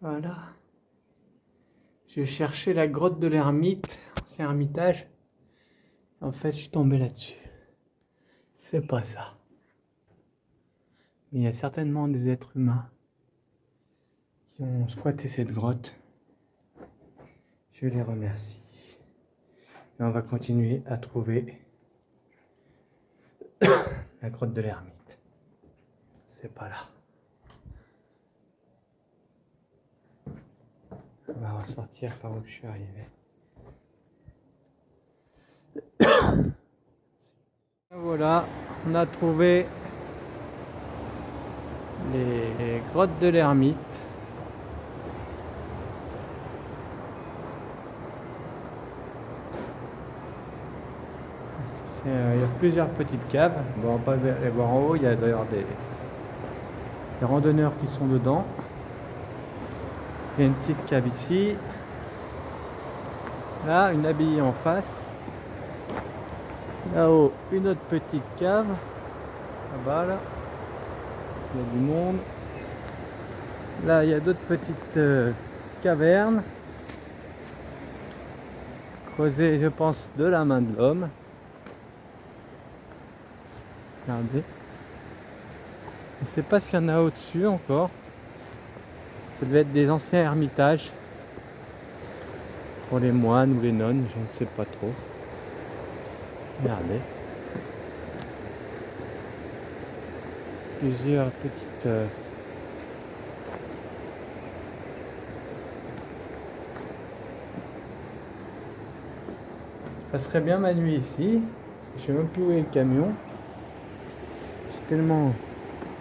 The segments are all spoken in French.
Voilà. Je cherchais la grotte de l'ermite, c'est Ermitage. En fait, je suis tombé là-dessus. C'est pas ça. Mais il y a certainement des êtres humains qui ont squatté cette grotte. Je les remercie. Et on va continuer à trouver la grotte de l'ermite. C'est pas là. On va ressortir par où je suis arrivé. Voilà, on a trouvé les grottes de l'ermite. Il y a plusieurs petites caves. Bon, on va pas aller voir en haut, il y a d'ailleurs des randonneurs qui sont dedans. Il y a une petite cave ici. Là, une abbaye en face. Là-haut, une autre petite cave. Là-bas, là. Il y a du monde. Là, il y a d'autres petites cavernes. Creusées, je pense, de la main de l'homme. Regardez. Je ne sais pas s'il y en a au-dessus encore. Ça devait être des anciens ermitages. Pour les moines ou les nonnes, je ne sais pas trop. Regardez. Plusieurs petites... Je passerais bien ma nuit ici. Je sais même plus où est le camion. C'est tellement...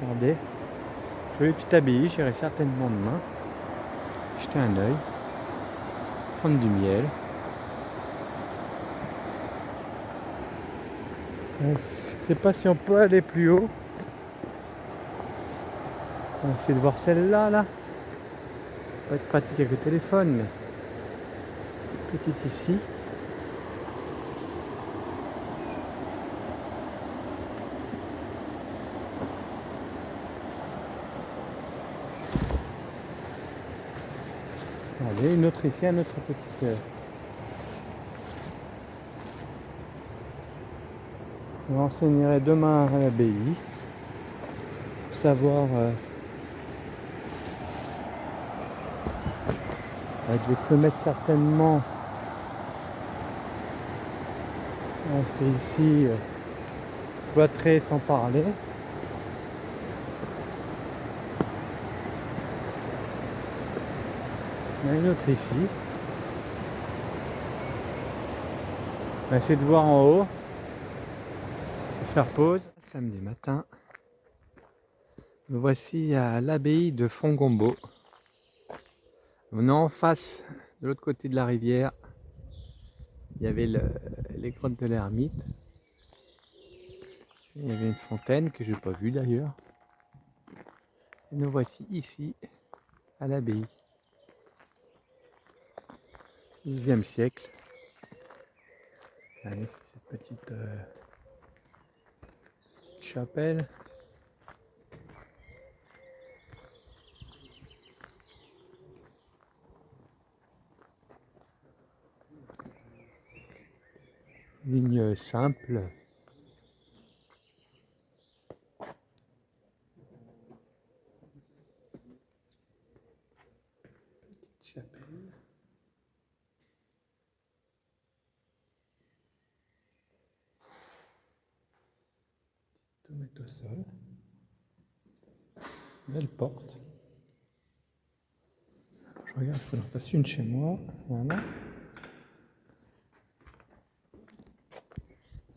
Regardez. Jolie petite abbaye, j'irai certainement demain. Jeter un œil. Prendre du miel. Je ne sais pas si on peut aller plus haut. On va essayer de voir celle-là, là. Ça peut être pratique avec le téléphone, mais... Petite ici. Regardez, une autre ici, un autre petite... Je renseignerai demain à l'abbaye pour savoir. Je vais se mettre certainement rester ici cloîtré sans parler. Il y en a une autre ici. On va essayer de voir en haut. Faire pause. Samedi matin. Me voici à l'abbaye de Fongombo. On est en face, de l'autre côté de la rivière. Il y avait les grottes de l'ermite. Il y avait une fontaine que je n'ai pas vue d'ailleurs. Et nous voici ici, à l'abbaye. 12e siècle. Allez, c'est cette petite chapelle. Ligne simple. Petite chapelle. Tomate au sol. Belle porte. Je regarde, il faut en passer une chez moi. Voilà. Je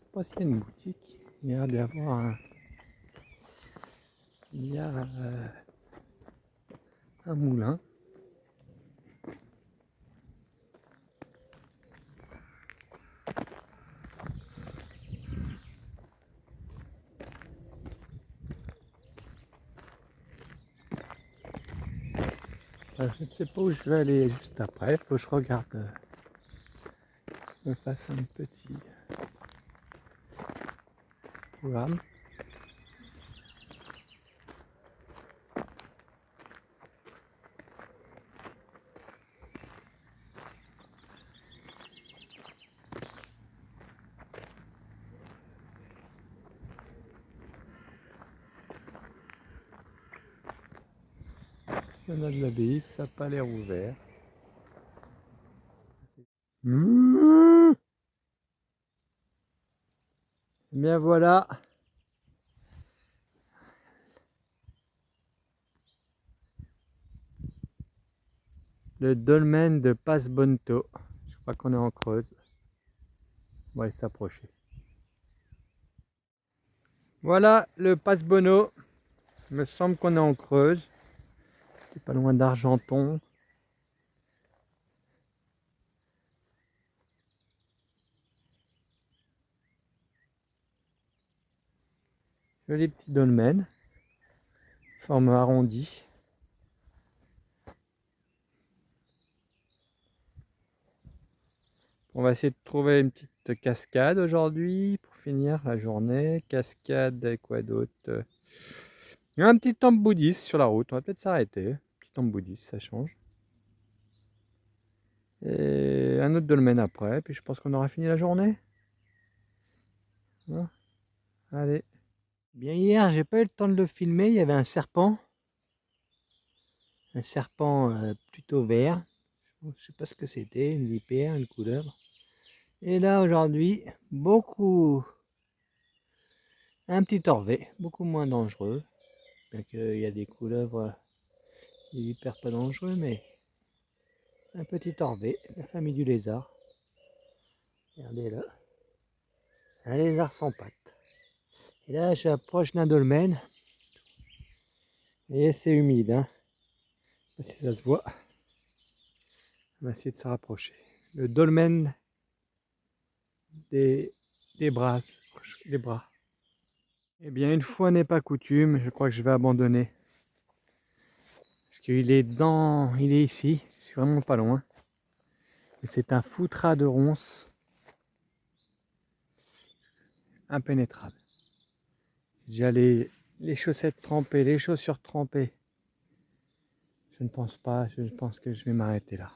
sais pas s'il y a une boutique. Il y a d'y avoir un. Il y a un moulin. Je ne sais pas où je vais aller juste après. Il faut que je regarde. Je me fasse un petit programme. Arsenal de l'abbaye, ça n'a pas l'air ouvert. Mmh. Bien voilà. Le dolmen de Passe-Bonnetot. Je crois qu'on est en Creuse. On va aller s'approcher. Voilà le Passe-Bonneau. Il me semble qu'on est en Creuse. C'est pas loin d'Argenton. Joli petit dolmen. Forme arrondie. On va essayer de trouver une petite cascade aujourd'hui pour finir la journée. Cascade et quoi d'autre? Il y a un petit temple bouddhiste sur la route. On va peut-être s'arrêter. Petit temple bouddhiste, ça change. Et un autre dolmen après. Puis je pense qu'on aura fini la journée. Voilà. Allez. Bien hier, j'ai pas eu le temps de le filmer. Il y avait un serpent. Un serpent plutôt vert. Je sais pas ce que c'était. Une vipère, une couleuvre. Et là aujourd'hui, un petit orvet, beaucoup moins dangereux. Bien qu'il y a des couleuvres, des vipères pas dangereux, mais un petit orvet, la famille du lézard. Regardez là, un lézard sans pattes. Et là, j'approche d'un dolmen. Et c'est humide, hein. Je sais pas si ça se voit. On va essayer de se rapprocher. Le dolmen des, des bras. Les bras. Eh bien, une fois n'est pas coutume, je crois que je vais abandonner. Parce qu'il est il est ici, c'est vraiment pas loin. Et c'est un foutras de ronces impénétrable. J'ai les chaussettes trempées, les chaussures trempées. Je ne pense pas, je pense que je vais m'arrêter là.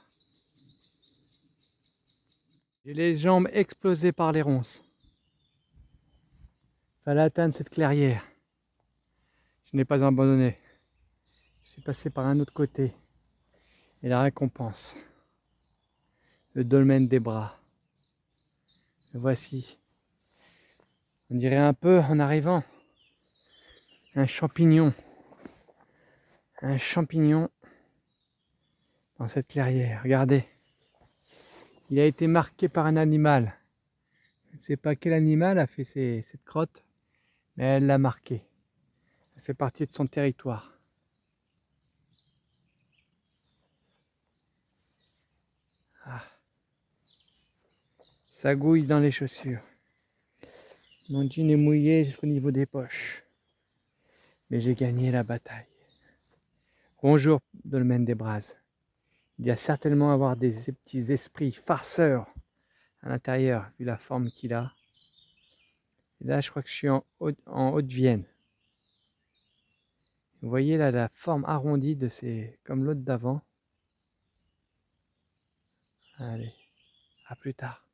J'ai les jambes explosées par les ronces. Fallait atteindre cette clairière. Je n'ai pas abandonné. Je suis passé par un autre côté. Et la récompense. Le dolmen des bras. Le voici. On dirait un peu en arrivant. Un champignon. Un champignon dans cette clairière. Regardez. Il a été marqué par un animal. Je ne sais pas quel animal a fait cette crotte, mais elle l'a marqué. Elle fait partie de son territoire. Ah. Ça gouille dans les chaussures. Mon jean est mouillé jusqu'au niveau des poches. Mais j'ai gagné la bataille. Bonjour, Dolmen des Brazes. Il y a certainement à avoir des petits esprits farceurs à l'intérieur, vu la forme qu'il a. Et là, je crois que je suis en Haute-Vienne. Vous voyez là la forme arrondie de ces, comme l'autre d'avant. Allez, à plus tard.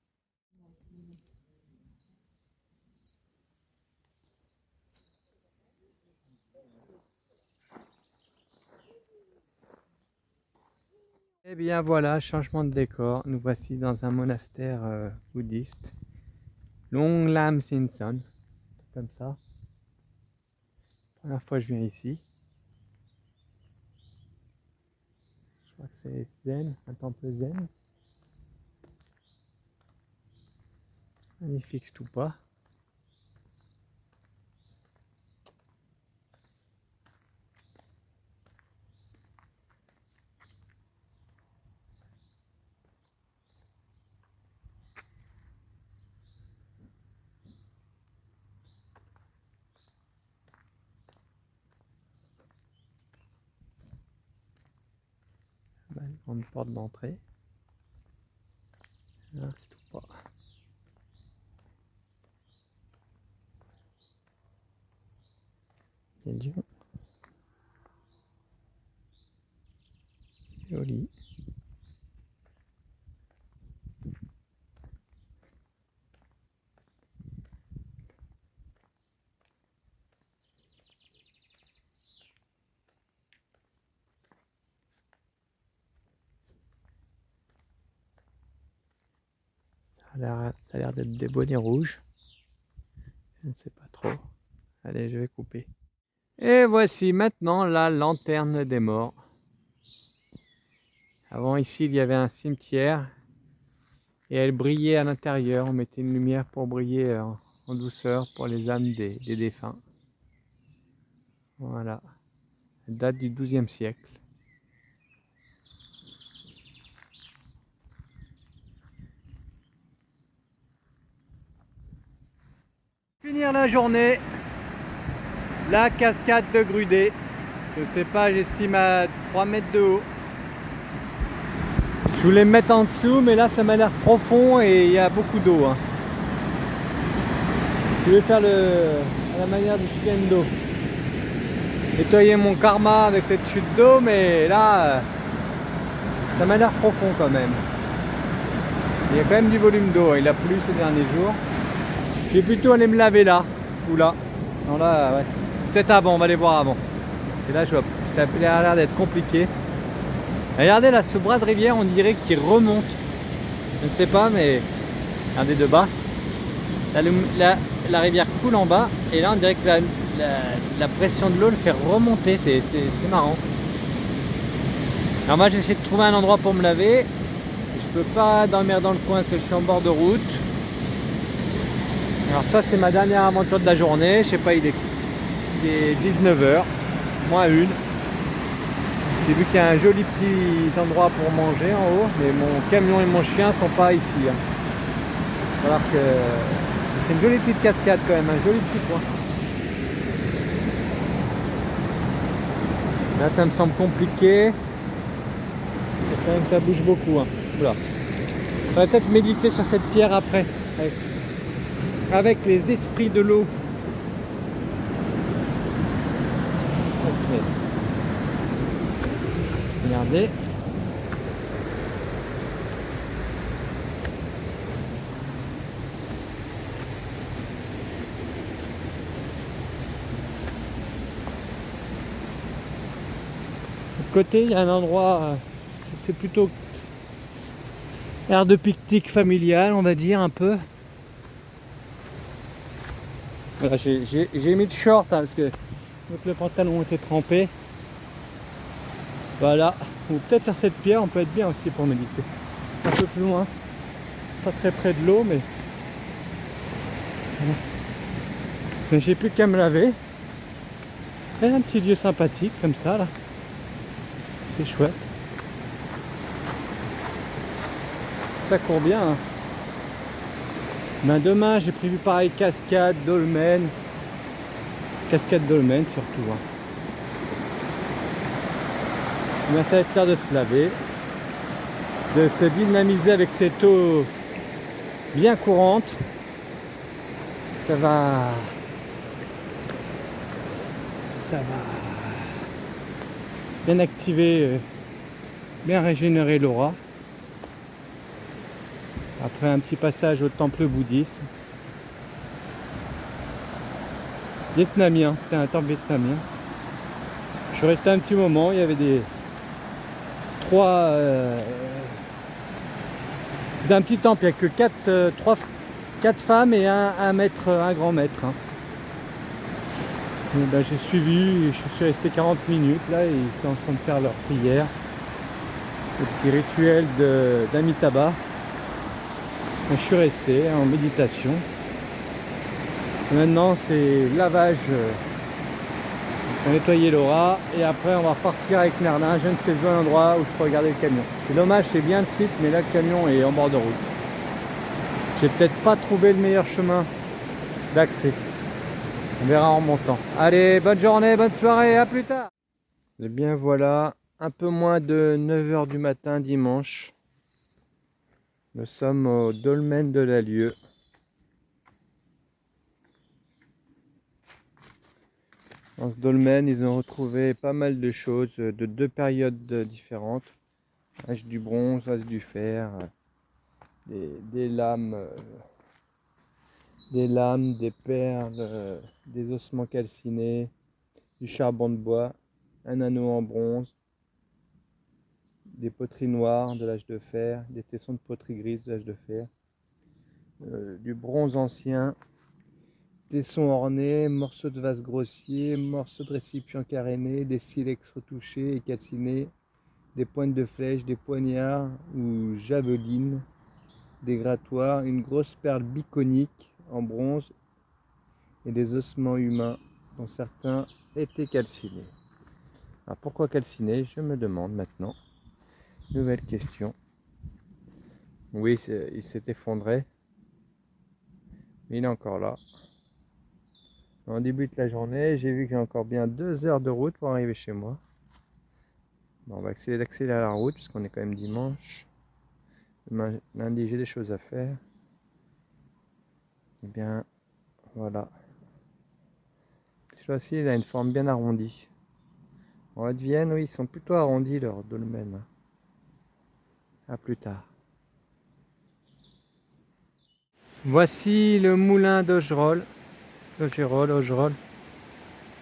Eh bien voilà, changement de décor. Nous voici dans un monastère bouddhiste. Long Lam Sinson, comme ça. Première fois que je viens ici. Je crois que c'est zen, un temple zen. Magnifique stupa. Une grande porte d'entrée. Un stupa. Quel dieu. Joli. Ça a l'air d'être des bonnets rouges. Je ne sais pas trop. Allez, je vais couper. Et voici maintenant la lanterne des morts. Avant ici, il y avait un cimetière et elle brillait à l'intérieur. On mettait une lumière pour briller en douceur pour les âmes des défunts. Voilà. Elle date du XIIe siècle. Finir la journée, la cascade de Grudé. Je sais pas, j'estime à 3 mètres de haut. Je voulais me mettre en dessous, mais là ça m'a l'air profond et il y a beaucoup d'eau. Hein. Je vais faire à la manière du chien d'eau. Nettoyer mon karma avec cette chute d'eau, mais là, ça m'a l'air profond quand même. Il y a quand même du volume d'eau, il a plu ces derniers jours. Je vais plutôt aller me laver là, ou là. Non là, ouais. Peut-être avant, on va aller voir avant. Et là, je vois, ça a l'air d'être compliqué. Regardez là, ce bras de rivière, on dirait qu'il remonte. Je ne sais pas, mais regardez de bas. La rivière coule en bas, et là, on dirait que la pression de l'eau le fait remonter. C'est marrant. Alors moi, j'ai essayé de trouver un endroit pour me laver. Je peux pas dormir dans le coin parce que je suis en bord de route. Alors ça, c'est ma dernière aventure de la journée. Je sais pas, il est 19 h, moins une. J'ai vu qu'il y a un joli petit endroit pour manger en haut, mais mon camion et mon chien sont pas ici. Hein. Alors que c'est une jolie petite cascade quand même, un joli petit coin. Là, ça me semble compliqué. Et quand même, ça bouge beaucoup. Hein. Voilà. On va peut-être méditer sur cette pierre après, avec les esprits de l'eau. Okay. Regardez. De côté, il y a un endroit, c'est plutôt aire de pique-nique familial, on va dire un peu. Voilà, j'ai mis de short hein, parce que le pantalon était trempé. Voilà, ou peut-être sur cette pierre, on peut être bien aussi pour méditer. Un peu plus loin, pas très près de l'eau, mais voilà. Mais j'ai plus qu'à me laver. Et un petit lieu sympathique comme ça là. C'est chouette. Ça court bien. Hein. Ben demain j'ai prévu pareil, cascade, dolmen. Cascade dolmen surtout. Hein. Ben, ça va être l'heure de se laver. De se dynamiser avec cette eau bien courante. Ça va bien activer, bien régénérer l'aura. Après un petit passage au temple bouddhiste. Vietnamien, c'était un temple vietnamien. Je suis resté un petit moment, il y avait d'un petit temple, il n'y a que 4 femmes et un maître, un grand maître. Hein. Ben, j'ai suivi, je suis resté 40 minutes là, et ils étaient en train de faire leur prière, le petit rituel d'Amitabha. Je suis resté en méditation. Et maintenant c'est lavage pour nettoyer l'aura et après on va repartir avec Merlin. Je ne sais pas l'endroit où je peux regarder le camion. C'est dommage, c'est bien le site, mais là le camion est en bord de route. J'ai peut-être pas trouvé le meilleur chemin d'accès. On verra en montant. Allez, bonne journée, bonne soirée, à plus tard. Et bien voilà, un peu moins de 9 h du matin dimanche. Nous sommes au dolmen de l'Allieu. Dans ce dolmen, ils ont retrouvé pas mal de choses de 2 périodes différentes. Âge du bronze, âge du fer, des lames, des perles, des ossements calcinés, du charbon de bois, un anneau en bronze, des poteries noires de l'âge de fer, des tessons de poterie grise de l'âge de fer, du bronze ancien, tessons ornés, morceaux de vase grossier, morceaux de récipient caréné, des silex retouchés et calcinés, des pointes de flèches, des poignards ou javelines, des grattoirs, une grosse perle biconique en bronze et des ossements humains dont certains étaient calcinés. Alors pourquoi calcinés? Je me demande maintenant. Nouvelle question. Oui, il s'est effondré, mais il est encore là. On débute la journée, j'ai vu que j'ai encore bien 2 heures de route pour arriver chez moi. Bon, on va essayer d'accélérer la route puisqu'on est quand même dimanche. Demain, lundi, j'ai des choses à faire. Et bien, voilà. Cette fois-ci, il a une forme bien arrondie. En Haute-Vienne, oui, ils sont plutôt arrondis leurs dolmens. A plus tard. Voici le moulin d'Augerolles. Augerolles.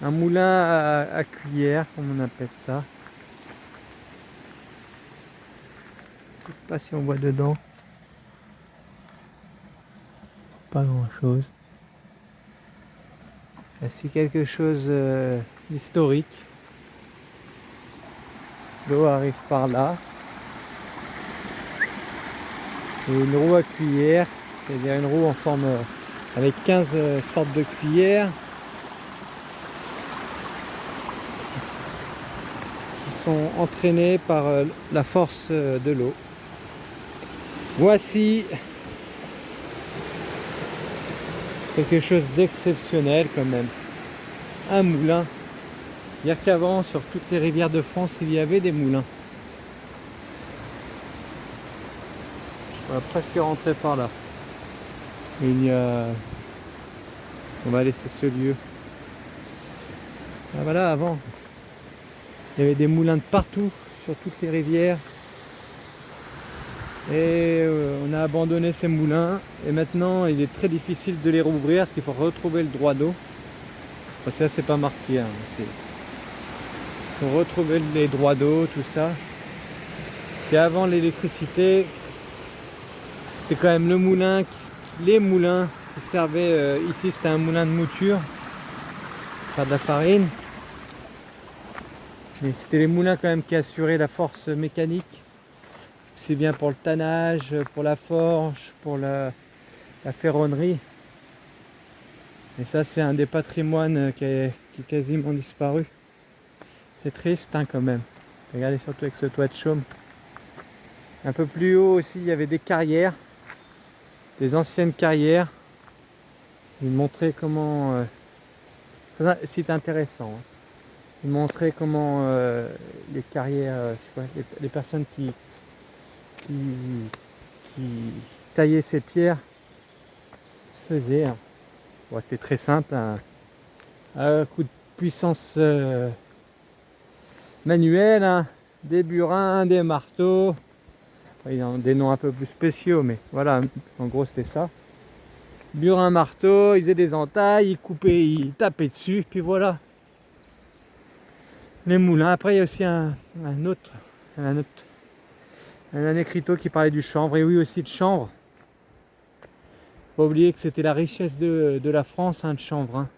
Un moulin à cuillère, comme on appelle ça. Je sais pas si on voit dedans. Pas grand chose. C'est quelque chose d'historique. L'eau arrive par là. Et une roue à cuillère, c'est-à-dire une roue en forme avec 15 sortes de cuillères qui sont entraînées par la force de l'eau. Voici quelque chose d'exceptionnel quand même. Un moulin. Dire qu'avant, sur toutes les rivières de France, il y avait des moulins. On va presque rentrer par là. On va laisser ce lieu. Ah, voilà, avant, il y avait des moulins de partout, sur toutes les rivières. Et on a abandonné ces moulins. Et maintenant, il est très difficile de les rouvrir parce qu'il faut retrouver le droit d'eau. Parce que là, c'est pas marqué. Hein, il faut retrouver les droits d'eau, tout ça. Et avant l'électricité, c'était quand même les moulins qui servaient. Ici, c'était un moulin de mouture, pour faire de la farine. Mais c'était les moulins quand même qui assuraient la force mécanique. C'est bien pour le tannage, pour la forge, pour la ferronnerie. Et ça, c'est un des patrimoines qui est quasiment disparu. C'est triste hein, quand même. Regardez surtout avec ce toit de chaume. Un peu plus haut aussi, il y avait des carrières, des anciennes carrières. Ils montraient comment... c'est intéressant. Hein. Ils montraient comment les carrières, je sais pas, les personnes qui, qui taillaient ces pierres faisaient. Hein. Bon, c'était très simple. Hein. Un coup de puissance manuelle, hein. Des burins, des marteaux. Ils ont des noms un peu plus spéciaux, mais voilà, en gros c'était ça. Burin, marteau, ils faisaient des entailles, ils coupaient, ils tapaient dessus, puis voilà. Les moulins. Après il y a aussi un écriteau qui parlait du chanvre, et oui aussi le chanvre. Faut pas oublier que c'était la richesse de la France, hein, le chanvre. Hein.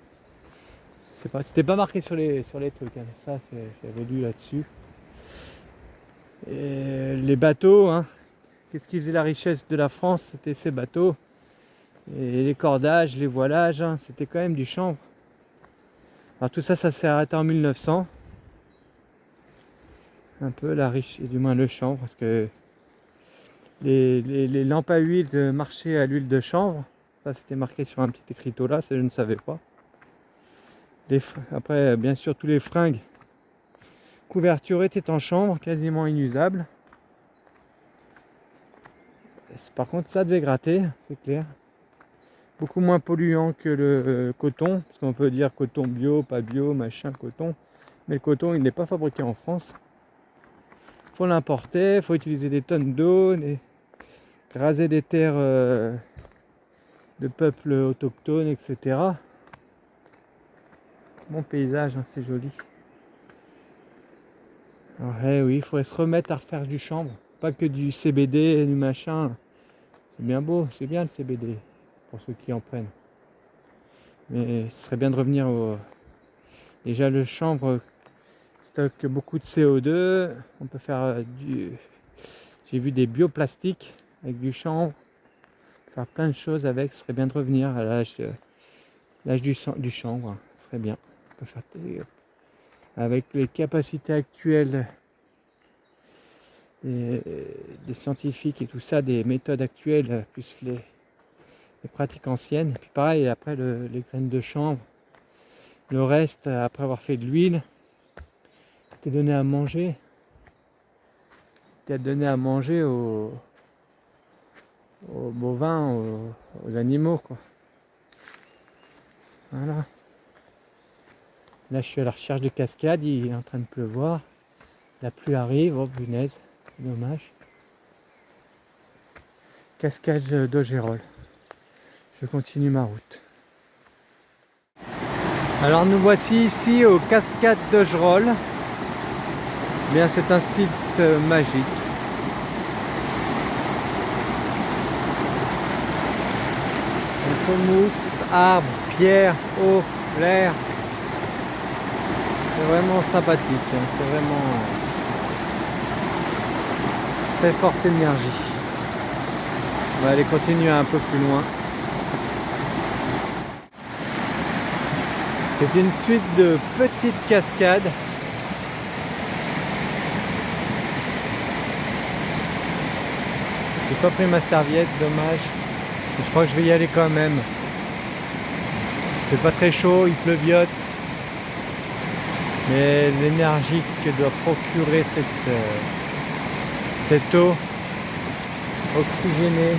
C'était pas marqué sur les trucs, hein. Ça j'avais lu là-dessus. Et les bateaux, hein. Qu'est-ce qui faisait la richesse de la France? C'était ces bateaux. Et les cordages, les voilages, hein, c'était quand même du chanvre. Alors tout ça, ça s'est arrêté en 1900. Un peu la richesse, du moins le chanvre, parce que les lampes à huile marchaient à l'huile de chanvre. Ça, c'était marqué sur un petit écriteau là, ça je ne savais pas. Après, bien sûr, tous les fringues couvertures étaient en chanvre, quasiment inusables. Par contre, ça devait gratter, c'est clair. Beaucoup moins polluant que le coton, parce qu'on peut dire coton bio, pas bio, machin, coton. Mais le coton, il n'est pas fabriqué en France. Il faut l'importer, il faut utiliser des tonnes d'eau, raser des terres de peuples autochtones, etc. Bon paysage, hein, c'est joli. Alors, oui, il faudrait se remettre à refaire du chanvre, pas que du CBD et du machin. C'est bien beau, c'est bien le CBD, pour ceux qui en prennent. Mais ce serait bien de revenir au... Déjà le chanvre stocke beaucoup de CO2, on peut faire du... J'ai vu des bioplastiques avec du chanvre, faire plein de choses avec, ce serait bien de revenir à l'âge du chanvre, ce serait bien. On peut faire avec les capacités actuelles des scientifiques et tout ça, des méthodes actuelles, plus les pratiques anciennes. Et puis pareil, après les graines de chanvre, le reste, après avoir fait de l'huile, t'es donné à manger. T'es donné à manger aux bovins, aux animaux, quoi. Voilà. Là, je suis à la recherche de cascades, il est en train de pleuvoir. La pluie arrive, oh punaise, c'est dommage. Cascade d'Augerolles. Je continue ma route. Alors nous voici ici aux cascades d'Augerolles. Bien, c'est un site magique. Mousse, arbres, pierres, eau, l'air. C'est vraiment sympathique, hein. C'est vraiment très forte énergie. On va aller continuer un peu plus loin. C'est une suite de petites cascades. J'ai pas pris ma serviette, dommage. Je crois que je vais y aller quand même. C'est pas très chaud, il pleuviote. Mais l'énergie que doit procurer cette eau oxygénée,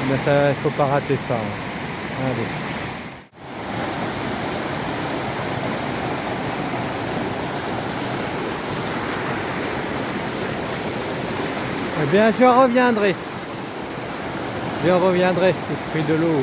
ben ça, faut pas rater ça, hein. Allez. Eh bien, je reviendrai. Je reviendrai, esprit de l'eau.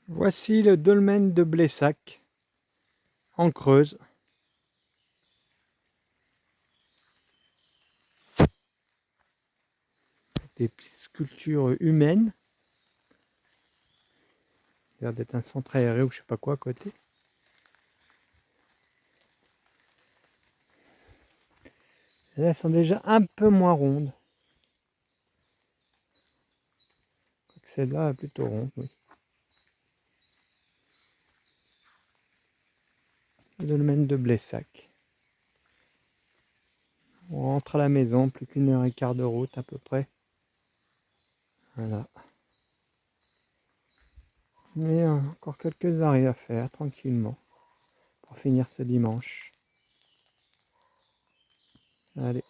Voici le dolmen de Blessac, en Creuse. Des petites sculptures humaines. Il a l'air d'être un centre aéré ou je sais pas quoi à côté. Et là, elles sont déjà un peu moins rondes. Celle-là est plutôt ronde, oui. Le dolmen de Blessac. On rentre à la maison, plus qu'1h15 de route à peu près. Voilà. Mais encore quelques arrêts à faire tranquillement pour finir ce dimanche. Allez.